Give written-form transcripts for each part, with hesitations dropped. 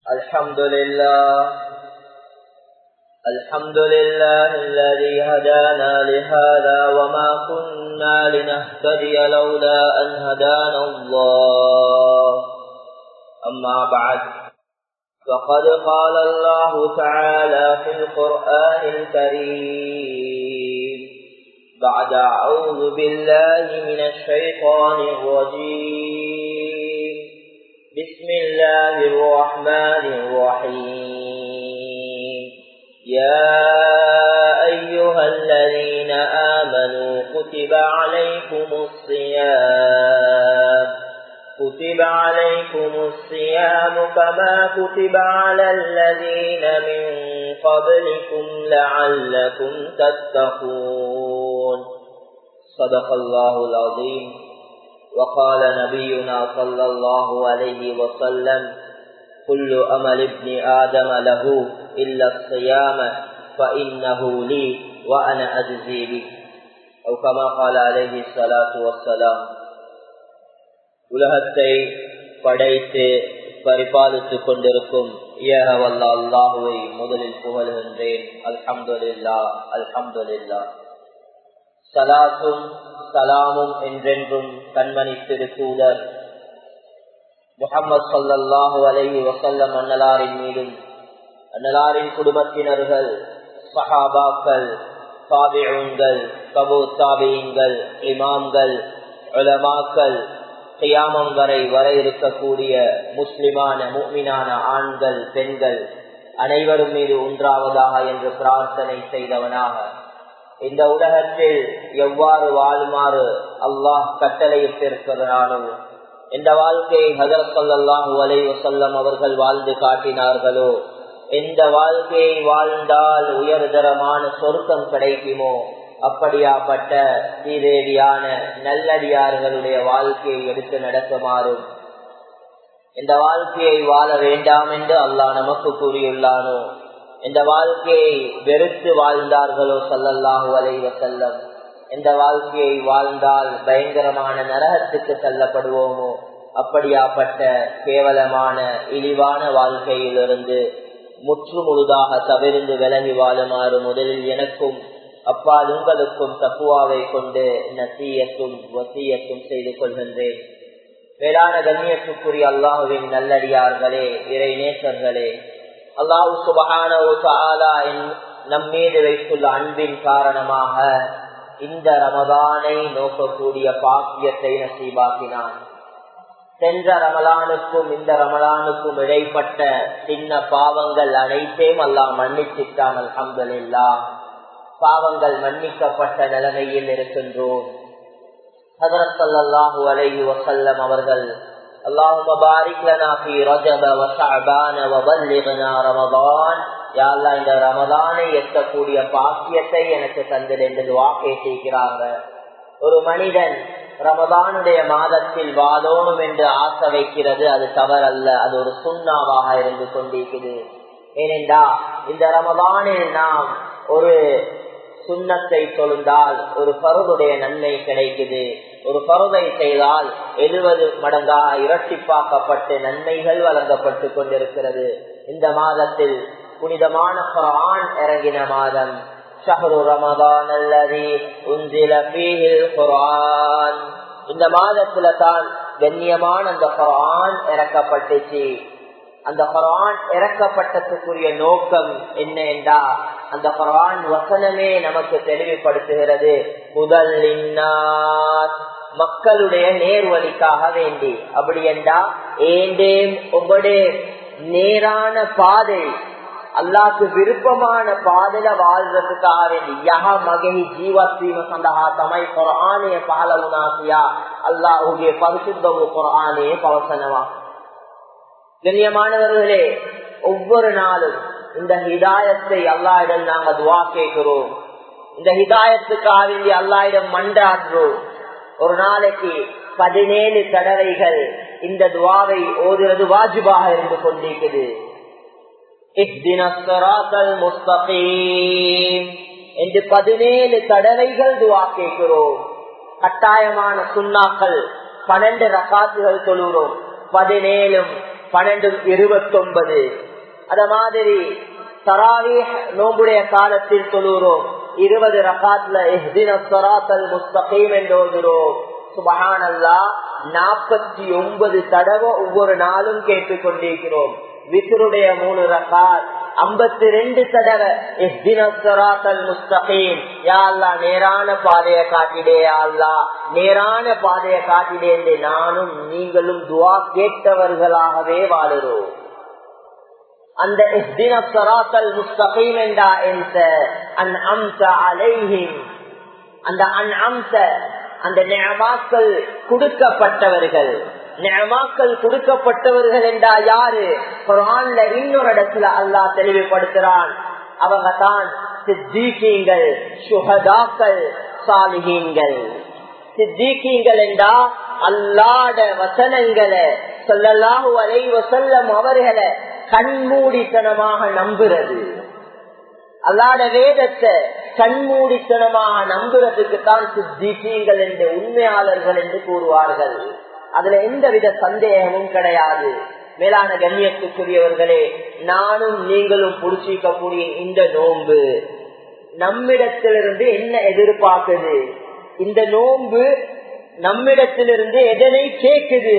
الحمد لله الذي هدانا لهذا وما كنا لنهتدي لولا أن هدانا الله أما بعد فقد قال الله تعالى في القرآن الكريم بعد أعوذ بالله من الشيطان الرجيم بسم الله الرحمن الرحيم يا أيها الذين آمنوا كتب عليكم الصيام كما كتب على الذين من قبلكم لعلكم تتقون صدق الله العظيم وقال نبينا صلى الله عليه وسلم كل أمل ابن آدم له إلا الصيام فإنه لي وأنا أجزي به أو كما قال عليه الصلاة والسلام. உலகத்தை படைத்து பரிபாலித்துக் கொண்டிருக்கும் ஏக வல்ல அல்லாஹுவை முதலில் புகழ்கின்றேன். அல்ஹம்துலில்லாஹ் அல்ஹம்துலில்லாஹ். ஸலாத்தும் சலாமும் என்றென்றும் கண்மணி திருத்தூதர் முஹம்மது ஸல்லல்லாஹு அலைஹி வஸல்லம் அன்னலாரின் மீதும் அன்னலாரின் குடும்பத்தினர்கள், சஹாபாக்கள், தாபிஊன்கள், தபூ தாபிஈன்கள், இமாம்கள், உலமாக்கள், கியாமம் வரை வர இருக்கக்கூடிய முஸ்லிமான முஃமினான ஆண்கள் பெண்கள் அனைவரும் மீது ஒன்றாவதாக என்று பிரார்த்தனை செய்தவனாக இந்த உலகத்தில் எவ்வாறு வாழுமாறு அல்லாஹ் கட்டளையிட்டிருக்கிறானோ இந்த வாழ்க்கையை ஹஜ்ரத் ஸல்லல்லாஹு அலைஹி வஸல்லம் அவர்கள் வாழ்ந்து காட்டினார்களோ, எந்த வாழ்க்கையை வாழ்ந்தால் உயர்தரமான சொர்க்கம் கிடைக்குமோ அப்படியாப்பட்ட ஸ்ரீதேவியான நல்லடியார்களுடைய வாழ்க்கையை எடுத்து நடக்குமாறும் இந்த வாழ்க்கையை வாழ வேண்டாம் என்று அல்லாஹ் நமக்கு கூறியுள்ளானோ, இந்த வாழ்க்கையை வெறுத்து வாழ்ந்தார்களோ ஸல்லல்லாஹு அலைஹி வஸல்லம், இந்த வாழ்க்கையை வாழ்ந்தால் பயங்கரமான நரகத்துக்கு தள்ளப்படுவோமோ அப்படியாப்பட்ட கேவலமான இழிவான வாழ்க்கையிலிருந்து முற்று முழுதாக தவிர்ந்து விலகி வாழுமாறு முதலில் எனக்கும் அப்பால் உங்களுக்கும் தக்குவாவை கொண்டு நசியத்தும் வசியத்தும் செய்து கொள்கின்றேன். மேலான கண்ணியத்துக்குரிய அல்லாஹுவின் நல்லடியார்களே, இறை நேசர்களே, அல்லாஹு சுப்ஹானஹு வ தஆலா நம்மீது வைத்துள்ள அன்பின் காரணமாக இந்த ரமதானை நோக்கக்கூடிய பாக்கியத்தை நசீபாக்கினான். சென்ற ரமலானுக்கும் இந்த ரமலானுக்கும் இடைப்பட்ட சின்ன பாவங்கள் அனைத்தையும் அல்லாஹ் மன்னிச்சிட்டான். அல்ஹம்துலில்லாஹ். பாவங்கள் மன்னிக்கப்பட்ட நிலைமையில் இருக்கின்றோம். ஹஜ்ரத் ஸல்லல்லாஹு அலைஹி வஸல்லம் அவர்கள் அல்லாஹும்ம பாரிக் லனா ஃபீ ரஜப வ ஷஅபான வ பல்லிக்னா ரமதான், யா அல்லாஹ் இந்த ரமதானை எட்டக்கூடிய பாக்கியத்தை எனக்கு தந்திடு என்று துஆ கேட்கிறாங்க. ஒரு மனிதன் ரமதானுடைய மாதத்தில் வாழணும் என்று ஆசை வைக்கிறது, அது தவறல்ல, அது ஒரு சுன்னாவாக இருந்து கொண்டிருக்கிறது. ஏனென்றா இந்த ரமதானில் நாம் ஒரு சுன்னத்தை தொழுந்தால் ஒரு ஃபர்துடைய நன்மை கிடைக்குது. ஒரு ஃபர்தை செய்தால் 70 மடங்காக இரட்டிப்பாக்கப்பட்டு நன்மைகள் வழங்கப்பட்டு கொண்டிருக்கிறது. இந்த மாதத்தில் புனிதமான குர்ஆன் இறங்கின மாதம். ஷஹ்ரு ரமதான் அல்லதி உன்சில ஃபீஹில் குர்ஆன். இந்த மாதத்துல தான் கண்ணியமான அந்த குர்ஆன் இறக்கப்பட்டுச்சு. அந்த குர்ஆன் இறக்கப்பட்டதுக்குரிய நோக்கம் என்ன என்றா, அந்த குர்ஆன் வசனமே நமக்கு தெளிவுபடுத்துகிறது. முதல் மக்களுடைய நேர்வழிக்காக வேண்டி, அப்படி என்றா ஏண்டேம் உங்களுடைய நேரான பாதை, அல்லாஹ்க்கு விருப்பமான பாதையில வாழ்றதுக்காக வேண்டி யஹ மகஹி ஜீவத்வீம சந்தஹா தமை குர்ஆனே பஹலவுனாசியா, அல்லாஹ்வுடைய பரிசுத்த குர்ஆனே பவசனவா. கண்ணியமானவர்களே, ஒவ்வொரு நாளும் இந்த ஹிதாயத்தை அல்லாஹ்விடம் நாங்க துஆ கேட்கிறோம். இந்த ஹிதாயத்துக்காக வேண்டி அல்லாஹ்விடம் மன்றாடுறோம். ஒரு நாளைக்கு 17 தடவைகள் இந்த துஆவை ஓதுவது வாஜிபாக இருந்து கொண்டிருக்கிறது. இஹ்தினஸ் ஸிராத்தல் முஸ்தகீம் என்று 17 தடவைகள் துஆ கேட்கிறோம். கட்டாயமான சுன்னாக்கள் 12 ரகாத்துகள் தொழுகிறோம். 17 12-29. அத மாதிரி தராவீஹ் நோம்புடைய காலத்தில் சொல்லுறோம் 20 ரகாத்ல இஹ்தினஸ் ஸிராத்தல் முஸ்தகீம் என்று ஓதுறோம். சுப்ஹானல்லாஹ் 49 தடவை ஒவ்வொரு நாளும் கேட்டுக்கொண்டிருக்கிறோம். வித்ருடைய 3 ரகாத் 52 தடவை இஹ்தினஸ் ஸிராத்தல் முஸ்தகீம், யா அல்லாஹ் நேரான பாதையை காட்டிடே, யா அல்லாஹ் நேரான பாதையை காட்டிடே என்று நானும் நீங்களும் துஆ கேட்டவர்களாகவே வாழுறோம். அந்த இஹ்தினஸ் ஸிராத்தல் முஸ்தகீம் என்றா என்த அன்அம்த அலைஹிம், அந்த அன்அம்த அந்த நிஅமாக்கள் கொடுக்கப்பட்டவர்கள். நிஅமாக்கள் கொடுக்கப்பட்டவர்கள் என்றா யாரு? குர்ஆன்ல இன்னொரு இடத்துல அல்லாஹ் தெளிவுபடுத்துறான். அவங்க தான் சித்தீகீன்கள், சுஹதாக்கள், சாலிஹீன்கள். சித்தீகீன்கள் என்றா அல்லாஹ்வுடைய வசனங்களை ஸல்லல்லாஹு அலைஹி வஸல்லம் அவர்களை கண்மூடித்தனமாக நம்புறது, அல்லாஹ்வுடைய வேதத்தை கண்மூடித்தனமாக நம்புறதுக்கு தான் சித்தீகீன்கள் என்று உண்மையாளர்கள் என்று கூறுவார்கள். அதுல எந்தவித சந்தேகமும் கிடையாது. மேலான கண்ணியத்துக்குரியவர்களே, நானும் நீங்களும் புடிச்சிக்கக்கூடிய இந்த நோன்பு நம்மிடத்திலிருந்து என்ன எதிர்பார்க்குது? இந்த நோன்பு நம்மிடத்திலிருந்து எதனை கேட்குது?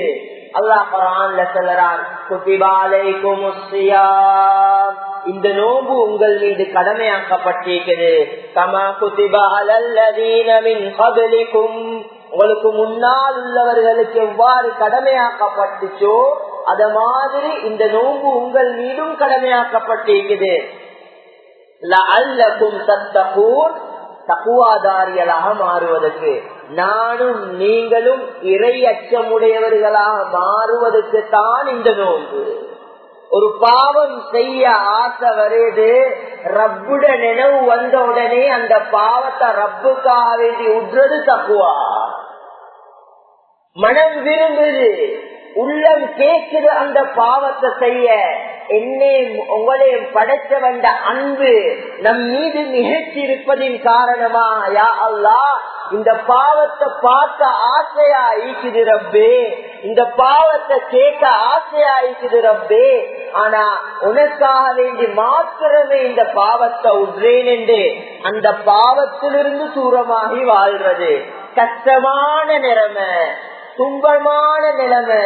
அல்லாஹ் குர்ஆன்ல சொல்றான், குதிபா அலைக்குமுஸ் ஸியாம், இந்த நோன்பு உங்கள் மீது கடமையாக்கப்பட்டிருக்கிறது. கமா குதிபா அலல்லதீன மின் கப்லிக்கும், உங்களுக்கு முன்னால் உள்ளவர்களுக்கு எவ்வாறு கடமையாக்கப்பட்டுச்சோ அத மாதிரி இந்த நோன்பு உங்கள் மீதும் கடமையாக்கப்பட்டிருக்குது. லஅல்லகும் தத்தகூன், தக்வாதாரிகளாக மாறுவதற்கு, நானும் நீங்களும் இறை அச்சமுடையவர்களாக மாறுவதற்கு தான் இந்த நோன்பு. ஒரு பாவம் செய்ய ஆசை வருது, ரப்புட நினைவு வந்த உடனே அந்த பாவத்தை ரப்புக்காக வேண்டி விடுறது தக்குவா. மனம் விரும்புது, உள்ளம் கேட்குது அந்த பாவத்தை செய்ய. என்னே உங்களையும் படைச்ச வந்த அன்பு நம் மீது நிகழ்ச்சியிருப்பதின் காரணமா யா அல்லாஹ் இந்த பாவத்தை பார்க்க ஆசையா ஈக்குது ரப்பே, இந்த பாவத்தை கேட்க ஆசையா ஈக்குது ரப்பே, ஆனா உனக்காக வேண்டி மாத்திரமே இந்த பாவத்தை உட்றேன் என்று அந்த பாவத்திலிருந்து தூரமாகி வாழ்றது. கஷ்டமான நிலைமை, துன்பமான நிலைமை,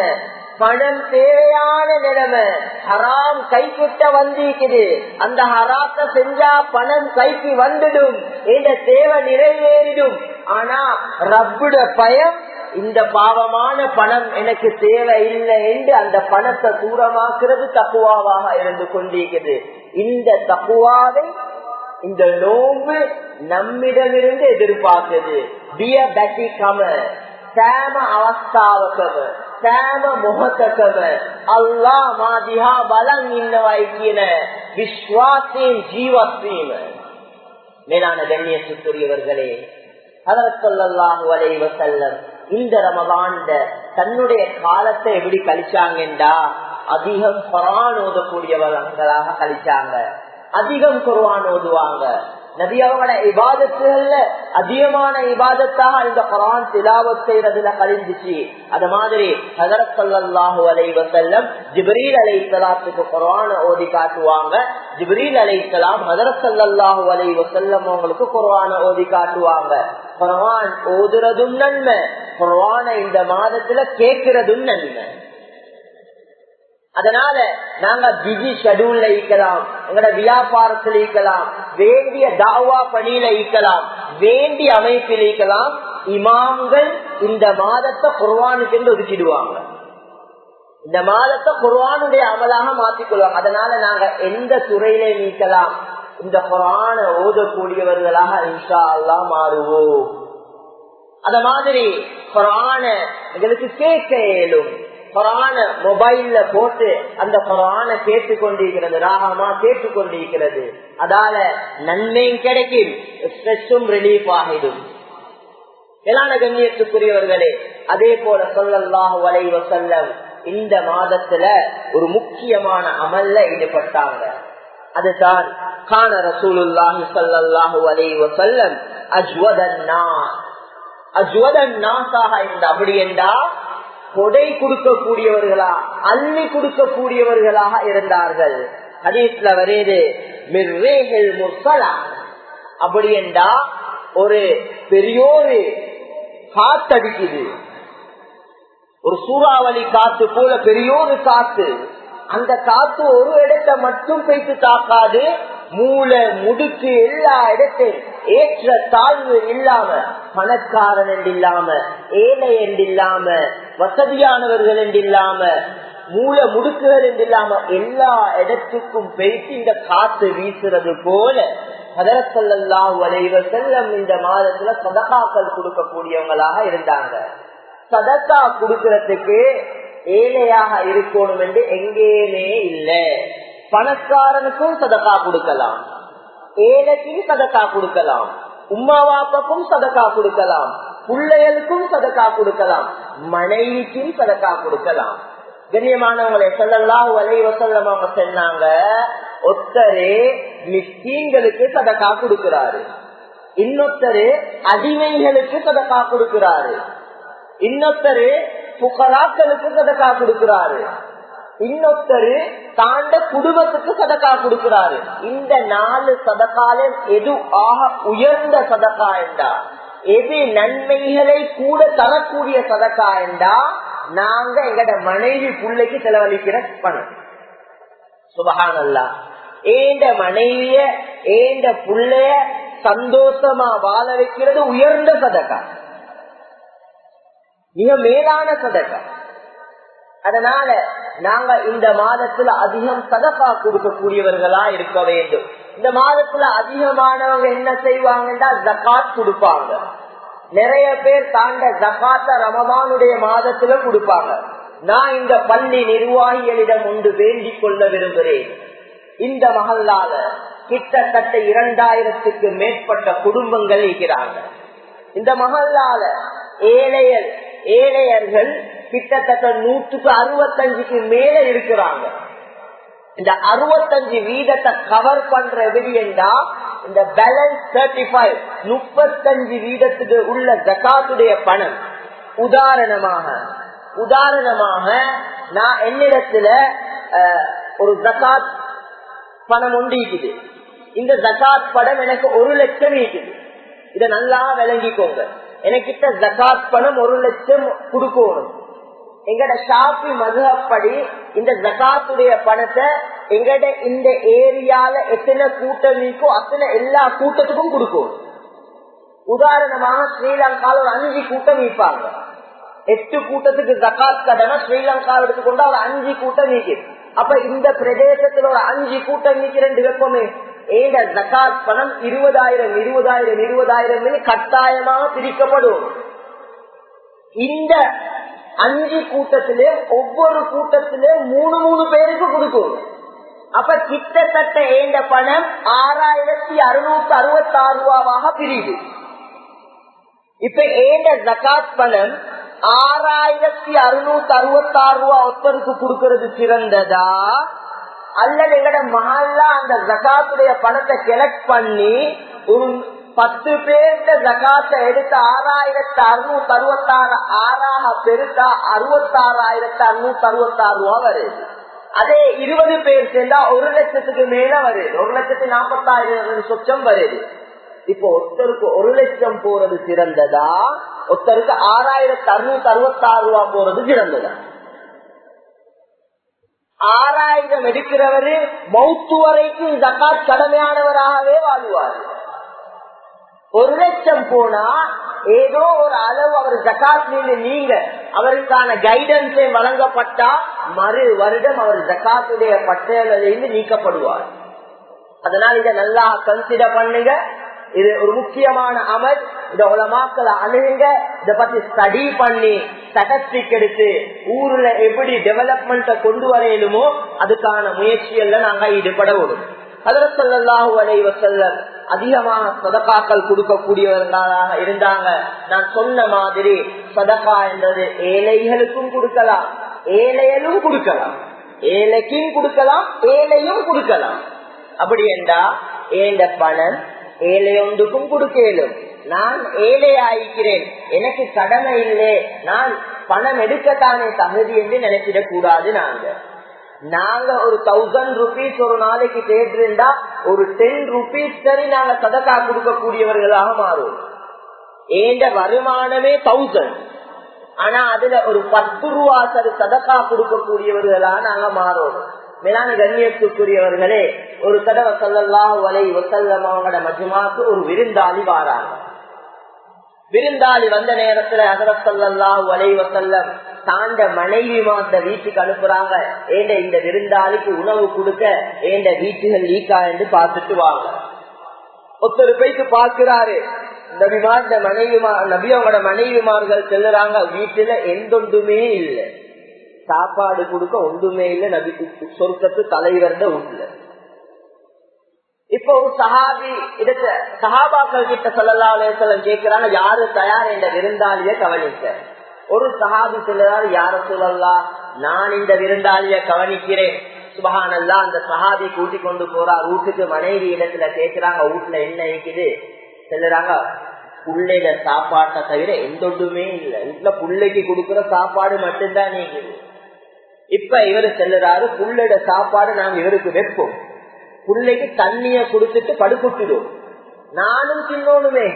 பணம் தேவையான நிலைமை, ஹராம் கைக்கிட்ட வந்திருக்குது, அந்த ஹராத்தை செஞ்சா பணம் கைக்கு வந்துடும், இந்த தேவை நிறைவேறிடும். ஆனா ரப்புட பயம், இந்த பாவமான பணம் எனக்கு தேவை இல்லை என்று அந்த பணத்தை தூரமாக்குறது தக்குவாவாக இருந்து கொண்டிருக்கிறது. இந்த தக்குவாவை இந்த நோன்பு நம்மிடமிருந்து எதிர்பார்க்கிறது. සෑම අවස්ථාවකම සෑම මොහොතකම අල්ලාහ් මා දිහා බලන් ඉන්නවයි කියන විශ්වාසයෙන් ජීවත් වීම. மேலான கண்ணியத்துக்குரியவர்களே, ஹஜ்ரத் ஸல்லல்லாஹு அலைஹி வஸல்லம் இந்த ரமலான்ல தன்னுடைய காலத்தை எப்படி கழிச்சாங்கண்டா, அதிகம் குர்ஆன் ஓதக்கூடியவர்களாக கழிச்சாங்க. அதிகம் குர்ஆன் ஓதுவாங்க. நபி அவங்களோட இபாதத்துகள்ல அதிகமான இபாதத்தாக இந்த குர்ஆன் திலாவத் செய்யறதுல கழிஞ்சிச்சு. அது மாதிரி ஹஜ்ரத் ஸல்லல்லாஹு அலைஹி வஸல்லம் ஜிப்ரீல் அலைஹிஸ்ஸலாத்துக்கு குர்ஆனை ஓதி காட்டுவாங்க. ஜிப்ரீல் அலைஹிஸ்ஸலாம் ஹஜ்ரத் ஸல்லல்லாஹு அலைஹி வஸல்லம் அவங்களுக்கு குர்ஆனை ஓதி காட்டுவாங்க. குர்ஆன் ஓதுறதும் நன்மை, குர்ஆனை இந்த மாதத்துல கேட்கிறதும் நன்மை. அதனால நாங்க பிஸி ஷெட்யூல்ல இருக்கலாம், எங்களோட வியாபாரத்தில் இருக்கலாம், வேண்டிய தாவா பணியில இருக்கலாம், வேண்டிய அமைப்பில் இருக்கலாம். இமாம்கள் இந்த மாதத்தை குர்ஆனுக்கு என்று ஒதுக்கிடுவாங்க. இந்த மாதத்தை குர்ஆனுடைய அமலாக மாற்றிக்கொள்வாங்க. அதனால நாங்க எந்த துறையிலே நீக்கலாம், இந்த குர்ஆனை ஓதக்கூடியவர்களாக இன்ஷா அல்லாஹ் மாறுவோம். அத மாதிரி குர்ஆனை எங்களுக்கு கேட்க இயலும். குர்ஆன மொபைல்ல போட்டு அந்த குர்ஆனை கேட்டுக்கொண்டிருக்கிறது, ராகமா கேட்டுக்கொண்டிருக்கிறது. அதால நன்மையும் கிடைக்கும், ஸ்ட்ரெஸ்ஸும் ரிலீஃப் ஆகிடும். மேலான கண்ணியத்துக்குரியவர்களே, அதே போல ஸல்லல்லாஹு அலைஹி வஸல்லம் இந்த மாதத்துல ஒரு முக்கியமான அமல்ல ஈடுபட்டாங்க. அதுதான் கான ரசூலுல்லாஹி ஸல்லல்லாஹு அலைஹி வஸல்லம் அஜ்வதன் நாஸ். அஜ்வதன் நாஸாக இருந்த அப்படி என்றா கொடை கொடுக்கக்கூடியவர்களா, அள்ளி கொடுக்கக்கூடியவர்களாக இருந்தார்கள். ஹதீஸ்ல வருது மிர்ரீஹில் முர்ஸலா. அப்படி என்றா ஒரு பெரியோரு காத்தடிக்குது, ஒரு சூறாவளி காத்து போல பெரியோரு காத்து. அந்த காத்து ஒரு இடத்தை மட்டும் போய்த்து தாக்காது, மூளை முடுக்கு எல்லா இடத்தையும் ஏற்ற தாழ்வு இல்லாம, பணக்காரன் என்று இல்லாம, ஏழை என்று இல்லாம, வசதியானவர்கள் என்று இல்லாம, மூளை முடுக்குகள் என்று இல்லாம எல்லா இடத்துக்கும் போயிட்டு இந்த காத்து வீசுறது போல ஹதரத் ஸல்லல்லாஹு அலைஹி வஸல்லம் இந்த மாதத்துல சதகாக்கள் கொடுக்கக்கூடியவங்களாக இருந்தாங்க. சதகா கொடுக்கறதுக்கு ஏழையாக இருக்கணும் என்று எங்கேயுமே இல்லை. பணக்காரனுக்கும் சதகா கொடுக்கலாம், ஏழைக்கும் சதகா கொடுக்கலாம், உம்மா வாப்பாக்கும் சதகா கொடுக்கலாம், பிள்ளைகளுக்கும் சதகா கொடுக்கலாம், மனைவிக்கும் சதகா கொடுக்கலாம். கண்ணியமானவங்களை ஸல்லல்லாஹு அலைஹி வஸல்லம் அவங்க சொன்னாங்க, ஒருத்தரு மிஸ்கீன்களுக்கு சதகா கொடுக்கிறாரு, இன்னொருத்தரு அடிமைகளுக்கு சதகா கொடுக்கிறாரு, இன்னொருத்தரு புகராக்களுக்கு சதகா கொடுக்கிறாரு, இன்னொருத்தரு தாண்ட குடும்பத்துக்கு சதகா கொடுக்கிறாரு. இந்த 4 சதகாலும் எது ஆக உயர்ந்த சதகா என்றா, எது நன்மைகளை கூட தரக்கூடிய சதகா என்றா, நாங்க எங்கட மனைவி பிள்ளைக்கு செலவழிக்கிற பணம். சுபஹானல்லாஹ். ஏண்ட மனைவிய ஏண்ட புள்ளைய சந்தோஷமா வாழ வைக்கிறது உயர்ந்த சதகா, மிக மேலான சதகா. அதனால நாங்க இந்த மாதத்துல அதிகம் சதகா கொடுக்கக்கூடியவர்களா இருக்க வேண்டும். இந்த மாதத்துல அதிகமானவங்க என்ன செய்வாங்கன்னா ஜகாத் கொடுப்பாங்க. நிறைய பேர் தாண்ட ஜகாத்த ரமதானுடைய மாதத்துல கொடுப்பாங்க. நான் இந்த பள்ளி நிர்வாகிகளிடம் ஒன்று வேண்டிக் கொள்ள விரும்புகிறேன். இந்த மஹல்லால கிட்டத்தட்ட 2000க்கு மேற்பட்ட குடும்பங்கள் இருக்கிறாங்க. இந்த மஹல்லால ஏழையர்கள் கிட்டத்தட்ட 165க்கு மேல இருக்கிறாங்க. இந்த 65% கவர் பண்ற எதிரியா இந்த பேலன்ஸ் 35% உள்ள ஜகாத்துடைய பணம். உதாரணமாக நான் என்னிடத்துல ஒரு ஜகாத் பணம் ஒன்று இருக்குது. இந்த ஜகாத் பணம் எனக்கு 1 லட்சம் இருக்குது. இதை நல்லா விளங்கிக்கோங்க. எனக்கிட்ட ஜகாத் பணம் 1 லட்சம் கொடுக்கணும். எங்கட ஷாஃபி மதுஹப்படி இந்த ஜகாத்துடைய பணத்தை எங்கட இந்த ஏரியால எத்தனை கூட்டம் இருக்கோ அத்தனை எல்லா கூட்டத்துக்கும் கொடுக்கணும். உதாரணமாக ஸ்ரீலங்கால ஒரு 5 கூட்டம் இருப்பாங்க. 8 கூட்டத்துக்கு ஜகாத் கடனை ஸ்ரீலங்காவில் எடுத்துக்கொண்டா ஒரு 5 கூட்டம் நீக்குது. அப்ப இந்த பிரதேசத்துல ஒரு 5 கூட்டம் நீக்கிறேன் வெப்பமே. ஏங்க ஜகாத் பணம் 20,000 கட்டாயமாக பிரிக்கப்படும். இந்த 5 கூட்டத்திலே ஒவ்வொரு கூட்டத்திலே 3 பேருக்கு கொடுக்கும். அப்ப கிட்டத்தட்ட ஏண்ட பணம் 6,666 ரூபாவாக பிரியுது. இப்ப ஏண்ட ஜகாத் பணம் 6,666 ரூபா ஒருத்தருக்கு கொடுக்கிறது சிறந்ததா, அல்லது எங்கட மஹல்லா அந்த ஜகாத்துடைய பணத்தை கலெக்ட் பண்ணி ஒரு 10 பேர்த்த ஜகாத்தை எடுத்து 6,666 ஆறாக பெருத்தா 66,666 ரூபா வருது. அதே 20 பேர் சேர்ந்தா 1 லட்சத்துக்கு மேல வருது. 1,40,000 சொச்சம் வருது. இப்போ ஒருத்தருக்கு 1 லட்சம் போறது சிறந்ததா, ஒருத்தருக்கு 6,666 ரூபா போறது சிறந்ததா? 6,000 எடுக்கிறவரு மௌத்து வரைக்கும் ஜகாத் கடமையானவராகவே வாழ்வார். 1 லட்சம் போனா ஏதோ ஒரு அளவு அவர் ஜகாத் நீங்க அவருக்கான கைடன்ஸை வழங்கப்பட்டா மறு வருடம் அவர் ஜகாத்துடைய பட்டியலிருந்து நீக்கப்படுவார். அதனால இதை நல்லா கன்சிடர் பண்ணுங்க. இது ஒரு முக்கியமான அமல். இந்த உலமாக்களை அணுகுங்க. இதை பத்தி ஸ்டடி பண்ணி ஸ்டாட்டிஸ்டிக் எடுத்து ஊர்ல எப்படி டெவலப்மெண்ட்டை கொண்டு வரையலுமோ அதுக்கான முயற்சிகள்ல நாங்க ஈடுபட விடும். ஹஜ்ரத் ஸல்லல்லாஹு அலைஹி வஸல்லம் அதிகமாக சதகாக்கள் கொடுக்கக்கூடியவர்களாக இருந்தாங்க. நான் சொன்ன மாதிரி சதகா என்றது ஏழைகளுக்கும் கொடுக்கலாம், ஏழைகளும் கொடுக்கலாம், ஏழைக்கும் கொடுக்கலாம், ஏழையும் கொடுக்கலாம். அப்படி என்றா ஏண்ட பணம் ஏழையொன்றுக்கும் கொடுக்கலும். நான் ஏழை ஆயிக்கிறேன், எனக்கு கடமை இல்லை, நான் பணம் எடுக்கத்தானே தகுதி என்று நினைச்சிடக் கூடாது. நாங்க ஒரு 1000 rupees ஒரு நாளைக்கு தேடுறா ஒரு 10 rupees சரி நாங்க சதக்கா கொடுக்கக்கூடியவர்களாக மாறும். ஏண்ட வருமானமே 1000, ஆனா அதுல ஒரு 10 ரூபா சரி சதக்கா கொடுக்கக்கூடியவர்களாக நாங்க மாறோம். மேலான கண்ணியத்துக்குரியவர்களே, ஒரு தடவை ஸல்லல்லாஹு அலைஹி வஸல்லம் அவங்களோட மஜ்மாக்கு ஒரு விருந்தாளி வாராங்க. விருந்தாளி வந்த நேரத்துல ஹஜ்ரத் ஸல்லல்லாஹு அலைஹி வஸல்லம் தாண்ட மனைவிமார்ந்த வீட்டுக்கு அனுப்புறாங்க. இந்த விருந்தாளிக்கு உணவு கொடுக்க ஏண்ட வீட்டுகள் லீக்கா என்று பார்த்துட்டு வாங்க. ஒருத்தர் போயிட்டு பார்க்கிறாரு. நபியோட மனைவிமார்கள் செல்லுறாங்க, வீட்டுல எந்தொண்டுமே இல்லை, சாப்பாடு கொடுக்க ஒன்றுமே இல்லை, நபி சொர்க்கத்து தலைவர்ந்த வீட்டுல. இப்ப ஒரு சஹாபாக்கள் கிட்ட ஸல்லல்லாஹு அலைஹி வஸல்லம் கேட்கிறாங்க, யாரு தயார் இந்த விருந்தாளிய கவனிக்க? ஒரு சஹாபி சொல்றாரு, யா ரசூலல்லாஹ், நான் இந்த விருந்தாளிய கவனிக்கிறேன். சுப்ஹானல்லாஹ். அந்த சஹாபி கூட்டி கொண்டு போறார் வீட்டுக்கு. மனைவி இடத்துல கேட்கிறாங்க, வீட்டுல என்ன இருக்குது? சொல்லுறாங்க, புள்ளையில சாப்பாட்டை தவிர எந்த ஒன்றுமே இல்லை, வீட்டுல புள்ளைக்கு கொடுக்குற சாப்பாடு மட்டும்தான் நீக்குது. இப்ப இவரு செல்லுறாரு, புள்ளையோட சாப்பாடு நாங்க இவருக்கு வைப்போம், புள்ளைக்கு தண்ணிய குடுத்துட்டு படுக்குட்டிடும், நானும் தின்னோனுமே.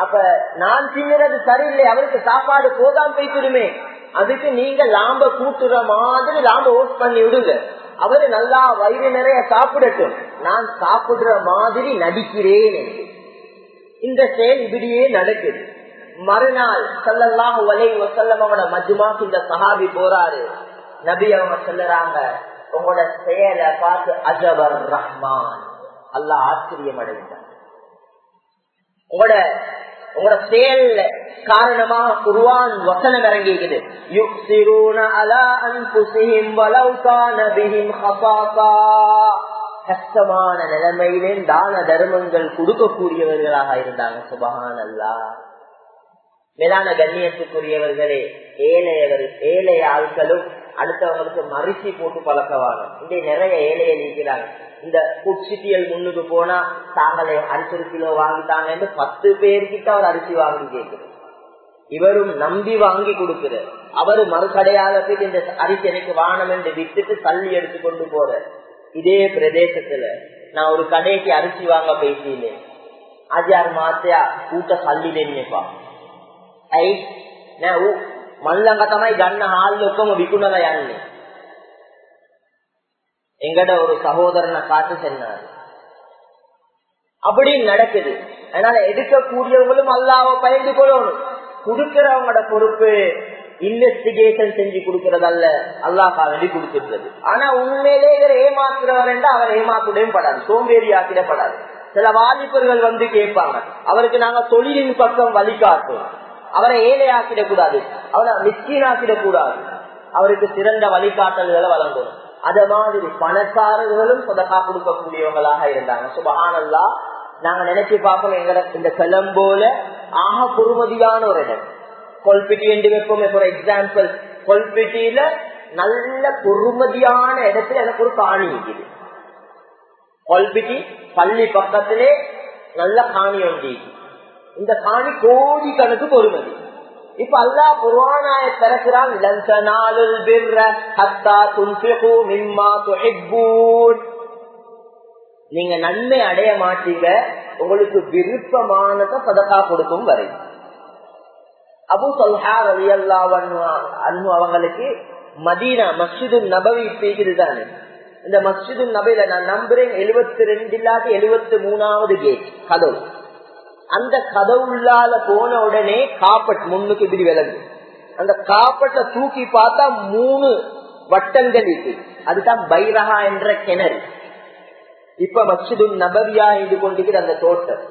அப்ப நான் தின்னுறது சரியில்லை, அவருக்கு சாப்பாடு போதாம போய்த்துடுமே. அதுக்கு நீங்க லாம்ப கூட்டுற மாதிரி லாம்ப ஓட் பண்ணி விடுங்க, அவரு நல்லா வயிறு நிறைய சாப்பிடட்டும், நான் சாப்பிடுற மாதிரி நடிக்கிறேன். இந்த செயல் இப்படியே நடக்குது. மறுநாள் ஸல்லல்லாஹு அலைஹி வஸல்லம் அவங்களோட மஜ்மாக்கு இந்த சஹாபி போறாரு. நபி அவங்க சொல்லுறாங்க, உங்களோட செயலை பார்த்து அஜபர் ரஹ்மான், அல்லாஹ் ஆச்சரியம் அடைந்தார். உங்களோட செயல் காரணமா குர்ஆன் வசனம் இறங்கிக்குது, யுக்ஸிரூன அலா அன்ஃபுஸிஹிம் வலவ் கான பிஹிம் ஹஸாஸா. கஷ்டமான நிலைமையிலே தான தர்மங்கள் கொடுக்கக்கூடியவர்களாக இருந்தாங்க. சுப்ஹானல்லாஹ். மேலான கண்ணியத்துக்குரியவர்களே, ஏழை ஆட்களும் அடுத்தவங்களுக்கு மரிசி போட்டு பழக்கவாங்க. இங்கே நிறைய ஏழையை நீக்கிறாங்க. இந்த குச்சிட்டியல் முன்னுக்கு போனா தாங்களே அரிசி 1 கிலோ வாங்கிட்டாங்க என்று 10 பேர்கிட்ட அவர் அரிசி வாங்கி கேட்கிறார். இவரும் நம்பி வாங்கி கொடுக்கிறார். அவரு மறுக்கடையால போய் இந்த அரிசி எனக்கு வானம் என்று விட்டுட்டு தள்ளி எடுத்து கொண்டு போற. இதே பிரதேசத்துல நான் ஒரு கடைக்கு அரிசி வாங்க பேசினேன். ஆஜார் மாத்தியா ஊட்ட தள்ளி දෙන්නපා. ඇයි නෑ ඌ මල්ලංග තමයි ගන්න හාල් ඔක්කොම විකුණලා යන්නේ. எங்கட ஒரு சகோதரனை காத்து சென்னாரு. அப்படி நடக்குது. அதனால எடுக்கக்கூடியவங்களும் அல்லாஹ்வை பயந்து கொள்ளணும். கொடுக்கிறவங்களோட பொறுப்பு இன்வெஸ்டிகேஷன் செஞ்சு கொடுக்கறதல்ல, அல்லாஹ்க்காக வேண்டி கொடுத்துருக்கிறது. ஆனா உண்மையிலே இவர் ஏமாத்துறவர் என்றால் அவர் ஏமாத்துடையும் படாது, சோம்பேறி ஆக்கிடப்படாது. சில வாலிபர்கள் வந்து கேட்பாங்க, அவருக்கு நாங்க தொழிலின் பக்கம் வழிகாட்டுவோம், அவரை ஏழையாக்கிடக்கூடாது, அவரை மிஸ்கீனாக்கிடக்கூடாது, அவருக்கு சிறந்த வழிகாட்டல்களை வழங்கணும். அத மாதிரி பணக்காரர்களும் சதகா கொடுக்கக்கூடியவங்களாக இருந்தாங்க. சுப்ஹானல்லாஹ். நாங்க நினைச்சு பார்ப்போம், எங்க இந்த கொலம்போல ஆக பொறுமதியான ஒரு இடம் கொல்பிட்டி என்று வைப்போம். ஃபார் எக்ஸாம்பிள், கொல்பிட்டியில நல்ல பொறுமதியான இடத்துல எனக்கு ஒரு காணி இருக்குது. கொல்பிட்டி பள்ளி பக்கத்திலே நல்ல காணி ஒன்று. இந்த காணி கோடி கணக்கு பொறுமதி. இப்ப அல்லாஹ் குர்ஆனாய திறக்கிறான், லன் தனாலுல் பிர்ர ஹத்தா துன்ஃபிகு மிம்மா துஹிப்பூன். நீங்க நன்மை அடைய மாட்டீங்க உங்களுக்கு விருப்பமானதை சதகா கொடுக்கும் வரை. அபூ தல்ஹா ரலியல்லாஹு அன்ஹு அவங்களுக்கு மதீனா மஸ்ஜிது நபவி பேசுதுதானே. இந்த மஸ்ஜிது நபவில நான் நம்புறேன் 72 இல்லாட்டி 73வது கேட் கதவு. அந்த கதவுள்ளால போன உடனே காப்பட் முன்னுக்கு இப்படி விளங்கு. அந்த காப்பட்டை தூக்கி பார்த்தா 3 வட்டங்கள் இருக்கு. அதுதான் பைரஹா என்ற கிணறு. இப்ப மஸ்ஜிது நபவியா இது கொண்டிருக்கிற அந்த தோட்டம்,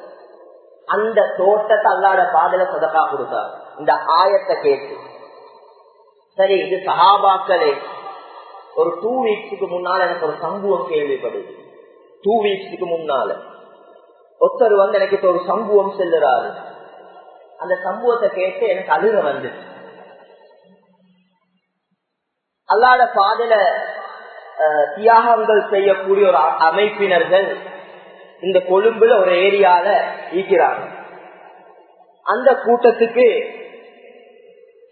அந்த தோட்டத்தை அல்லாஹ்வோட பாதையில சதகா கொடுத்தார். இந்த ஆயத்தை கேட்டு சரி, இது சஹாபாக்களே. ஒரு 2 வீக்ஸுக்கு முன்னால எனக்கு ஒரு சம்பவம் கேள்விப்படுது. 2 வீக்ஸுக்கு முன்னால ஒருத்தர் வந்து எனக்கு இப்ப ஒரு சம்பவம் செல்லுறாரு. அந்த சம்பவத்தை கேட்டு எனக்கு அழுக வந்து, அல்லாஹ்வோட பாதையில தியாகங்கள் செய்யக்கூடிய ஒரு அமைப்பினர்கள் இந்த கொழும்புல ஒரு ஏரியால ஈக்கிறாங்க. அந்த கூட்டத்துக்கு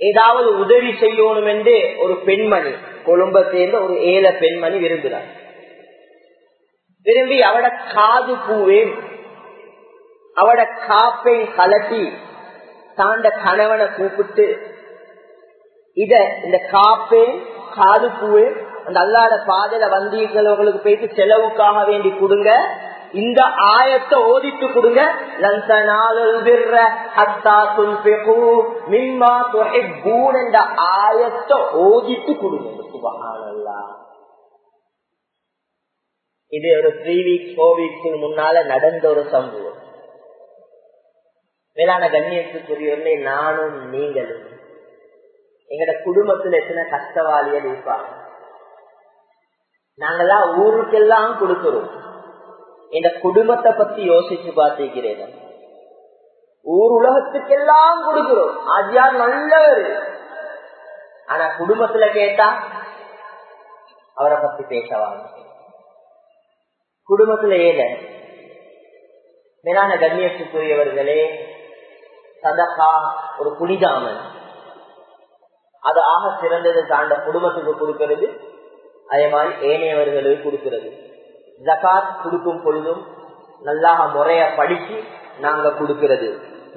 ஏதாவது உதவி செய்யணும் என்று ஒரு பெண்மணி, கொழும்பை சேர்ந்த ஒரு ஏழை பெண்மணி விரும்புகிறார். விரும்பி அவட காது பூவேன் அவட காப்பை கலட்டி தாண்ட கணவனை கூப்பிட்டு இந்த காப்பே காது பூவே அந்த அல்லாத பாதையில வந்தீங்களுக்கு போயிட்டு செலவுக்காக வேண்டி கொடுங்க, இந்த ஆயத்தை ஓதிட்டு கொடுங்க. என்ற ஆயத்தை ஓதிட்டு கொடுங்க. சுப்ஹானல்லாஹ். இது ஒரு 3 வீக்ஸ் 4 வீக்ஸ் முன்னால நடந்த ஒரு சம்பவம். மேலான கண்ணியத்துக்குரியவர்களே, நானும் நீங்களும் எங்கட குடும்பத்துல எத்தனை கஷ்டவாளிகள் இருப்பாங்க. நாங்கெல்லாம் ஊருக்கெல்லாம் கொடுக்கிறோம். இந்த குடும்பத்தை பத்தி யோசிச்சு பார்த்திருக்கிறேன். ஊர் உலகத்துக்கெல்லாம் கொடுக்கிறோம். ஆஜியார் நல்லவர், ஆனா குடும்பத்துல கேட்டா அவரை பத்தி பேசவாங்க. குடும்பத்துல ஏல மேலான கண்ணியத்துக்குரியவர்களே, சதகா ஒரு புனிதாமன், அது ஆக சிறந்தது தாண்ட குடும்பத்துக்கு கொடுக்கிறது, அதே மாதிரி ஏனையவர்களுக்கு கொடுக்கிறது. ஜகாத் கொடுக்கும் பொழுதும் நல்லா முறைய படிச்சு நாங்க கொடுக்கிறது.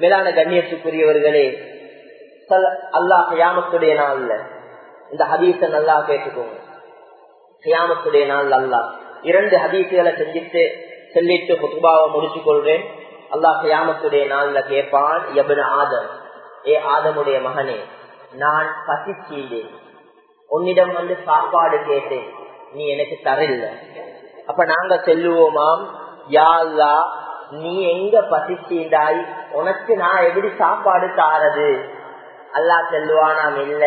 மேலான கண்ணியத்துக்குரியவர்களே, அல்லாஹ் கியாமத்துடைய நாள்ல இந்த ஹதீஸ நல்லா கேட்டுக்கோங்க. கியாமத்துடைய நாள் அல்லாஹ் 2 ஹதீஸ்களை சொல்லிட்டு குத்பாவை முடிச்சு கொள்றேன். அல்லாஹ் கியாமத்துடைய நாள்ல கேட்பான், யப்ன ஆதம், ஏ ஆதமுடைய மகனே, நான் பசிச்சீண்டேன், உன்னிடம் வந்து சாப்பாடு கேட்டேன், நீ எனக்கு தரல. அப்ப நாங்க சொல்லுவோமாம், யா அல்லாஹ், நீ எங்க பசிச்சீண்டாய், உனக்கு நான் எப்படி சாப்பாடு தாரது? அல்லாஹ் சொல்லுவானாம், இல்ல,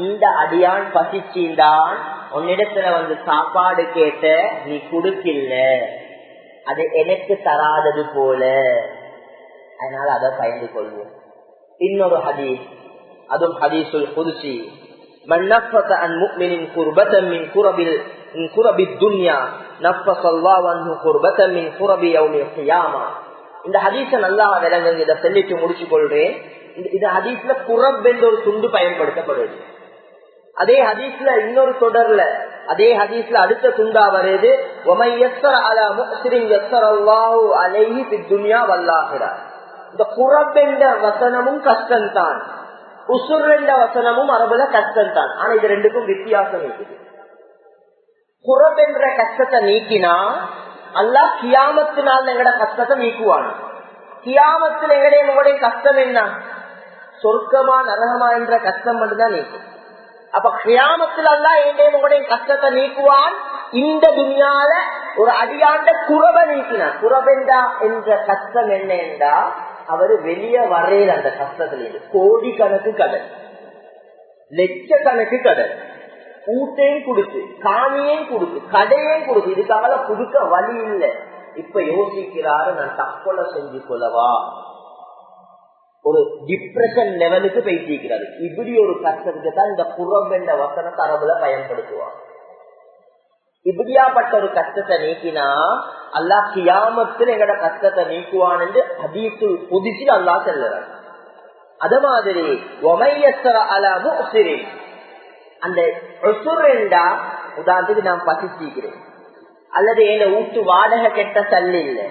இந்த அடியான் பசிச்சீண்டான், உன்னிடத்துல வந்து சாப்பாடு கேட்ட, நீ கொடுக்கல, அது எனக்கு தராதது போல, அதனால அதை பயந்து கொள்வோம். இன்னொரு ஹதீஸ், அதுவும் ஹதீஸுல் குத்ஸி, மன் நஃபஸ அன் முஃமினின் குர்பத்தன் மின் குரபித் துன்யா நஃபஸல்லாஹு அன்ஹு குர்பத்தன் மின் குரபி யௌமில் கியாமா. இந்த ஹதீஸை நல்லா விளங்குங்க. இதை சொல்லிட்டு முடிச்சு கொள்றேன். இந்த ஹதீஸ்ல குரப் என்ற ஒரு துண்டு பயன்படுத்தப்படுது. அதே ஹதீஸ்ல இன்னொரு தொடர்ல, அதே ஹதீஸ்ல அடுத்த துண்டா வருது, வமன் யஸ்ஸர அலா முஹ்சிரின் யஸ்ஸரல்லாஹு அலைஹி ஃபித் துன்யா வல் ஆখিরা. இந்த குரப் என்ற வசனமும் கஷ்டம்தான், உசுர் என்ற வசனமும் அரபுல கஷ்டம்தான். ஆனா இது ரெண்டுக்கும் வித்தியாசம் இருக்குது. குரப் என்ற கஷ்டத்தை நீக்கினா அல்லாஹ் கியாமத்தினால் எங்கட கஷ்டத்தை நீக்குவான். கியாமத்தில் எங்களுடைய கஷ்டம் என்ன? சொர்க்கமா நரகமா என்ற கஷ்டம் மட்டும்தான் நீக்கும். அப்ப கியாமத்தில் அல்லாஹ் எங்களுடைய கஷ்டத்தை நீக்குவான். இந்த துன்யால ஒரு அடியாண்ட குரப நீக்கினான். குரபெண்டா என்ற கஷ்டம் என்ன என்றா, அவரு வெளியே வரையில அந்த கஷ்டத்திலிருந்து கோடி கணக்கு கடன், லட்சக்கணக்கு கடன், ஊட்டையும் கொடுத்து, காணியையும் கொடுத்து, கடையையும் கொடுத்து, இதுக்காக கொடுக்க வழி இல்லை. இப்ப யோசிக்கிறாரு, நான் தற்கொலை செஞ்சு கொள்ளவா? ஒரு டிப்ரெஷன் லெவலுக்கு பேசிக்கிறாரு. இப்படி ஒரு கஷ்டத்துக்கு தான் இந்த குரம் என்ற வசனத்தை அரபுல பயன்படுத்துவார். இப்படியாப்பட்ட ஒரு கஷ்டத்தை நீக்கினா அல்லாஹ் கியாமத்தில் எங்கட கஷ்டத்தை நீக்குவான் என்று ஹதீஸுல் குத்ஸி அல்லாஹ் சொல்றார். அத மாதிரி அந்த உதாரணத்துக்கு நான் பசிச்சிக்கிறேன், அல்லது என்ன வீட்டு வாடகை கெட்ட தள்ளி இல்லை,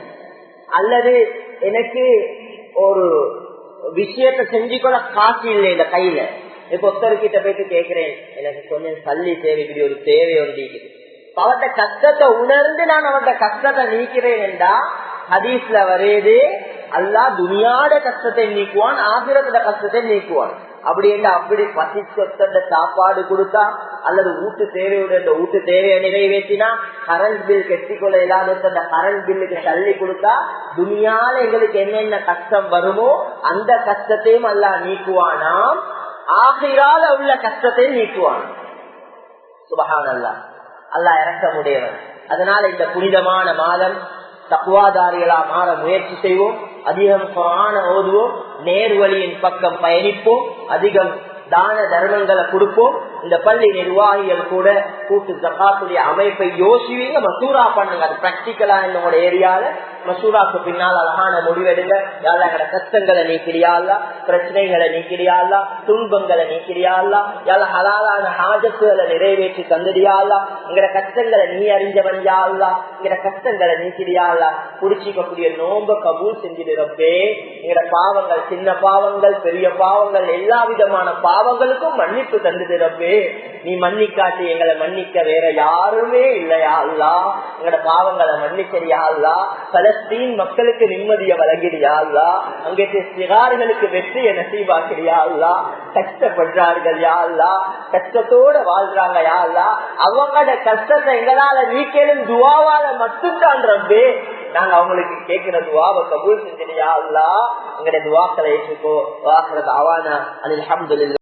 அல்லது எனக்கு ஒரு விஷயத்த செஞ்சுக்கொள்ள காசு இல்லை இந்த கையில. இப்ப ஒருத்தர்கிட்ட போயிட்டு கேட்கிறேன், எனக்கு கொஞ்சம் தள்ளி தேவை, இப்படி ஒரு தேவை ஒன்று. அவர்கிட்ட கஷ்டத்தை உணர்ந்து நான் அவர்கிட்ட கஷ்டத்தை நீக்கிறேன் என்றா ஹதீஸ்ல வருது, அல்லாஹ் துனியாட கஷ்டத்தை நீக்குவான், ஆகிரத்துல கஷ்டத்தை நீக்குவான். அப்படி என்ன அப்படி பசிச்சொத்த சாப்பாடு கொடுத்தா, அல்லது வீட்டு தேவையோட வீட்டு தேவையை நிறைவேற்றினா, கரண்ட் பில் கெட்டிக்கொள்ள இல்லாத கரண்ட் பில்லுக்கு தள்ளி கொடுத்தா, துனியால எங்களுக்கு என்னென்ன கஷ்டம் வருமோ அந்த கஷ்டத்தையும் அல்லாஹ் நீக்குவானாம், ஆகிரால உள்ள கஷ்டத்தையும் நீக்குவான். சுப்ஹானல்லாஹ், அல்லாஹ் இரக்கமுடையவன். அதனால இந்த புனிதமான மாதம் தக்வாதாரிகளா மாற முயற்சி செய்வோம், அதிகம் குர்ஆனை ஓதுவோம், நேர்வழியின் பக்கம் பயணிப்போம், அதிகம் தான தர்மங்களை கொடுப்போம். இந்த பள்ளி நிர்வாகிகள் கூட கூட்டு ஜகாத்துடைய அமைப்பை யோசிவீங்க, மசூரா பண்ணுங்க. அது பிராக்டிக்கலா என்னோட ஏரியால மசூராக்கு பின்னால் அழகான முடிவெடுங்க. யாரா எங்கட கஷ்டங்களை நீக்கிறியாள்லா, பிரச்சனைகளை நீக்கிறியாள்லா, துன்பங்களை நீக்கிறியாள்லா, யாரா ஹலாலான ஹாஜத்துகளை நிறைவேற்றி தந்துடியாள்லா, எங்கட கஷ்டங்களை நீ அறிஞ்சவன் யாழ்லா, எங்கட கஷ்டங்களை நீக்கிறியாள்லா, குடிச்சிக்கக்கூடிய நோம்ப கபூல் செஞ்சிருப்பே. எங்கட பாவங்கள், சின்ன பாவங்கள், பெரிய பாவங்கள், எல்லா விதமான பாவங்களுக்கும் மன்னிப்பு தந்துடுறப்பே. நீ மன்னிக்காட்டி எங்களை மன்னிக்க வேற யாருமே இல்லையா அல்லா. எங்கட பாவங்களை மன்னிச்சரியா அல்லா. பலஸ்தீன் மக்களுக்கு நிம்மதியை வழங்கிறியா அல்லா. அங்கே சிறார்களுக்கு வெற்றியை நசீபாக்கிறியா அல்லா. கஷ்டப்படுறார்கள் யா அல்லா, கஷ்டத்தோட வாழ்றாங்க யா அல்லா. அவங்களோட கஷ்டத்தை எங்களால நீக்கலும் துவாவால மட்டும்தான் ரப்பே. நாங்க அவங்களுக்கு கேட்கிற துவாவை கபூல் செஞ்சியா அல்லா. எங்களுடைய துவாக்களை ஏற்றுக்கோ. வாஹ்ரத் அவானா அல்ஹம்துலில்லாஹ்.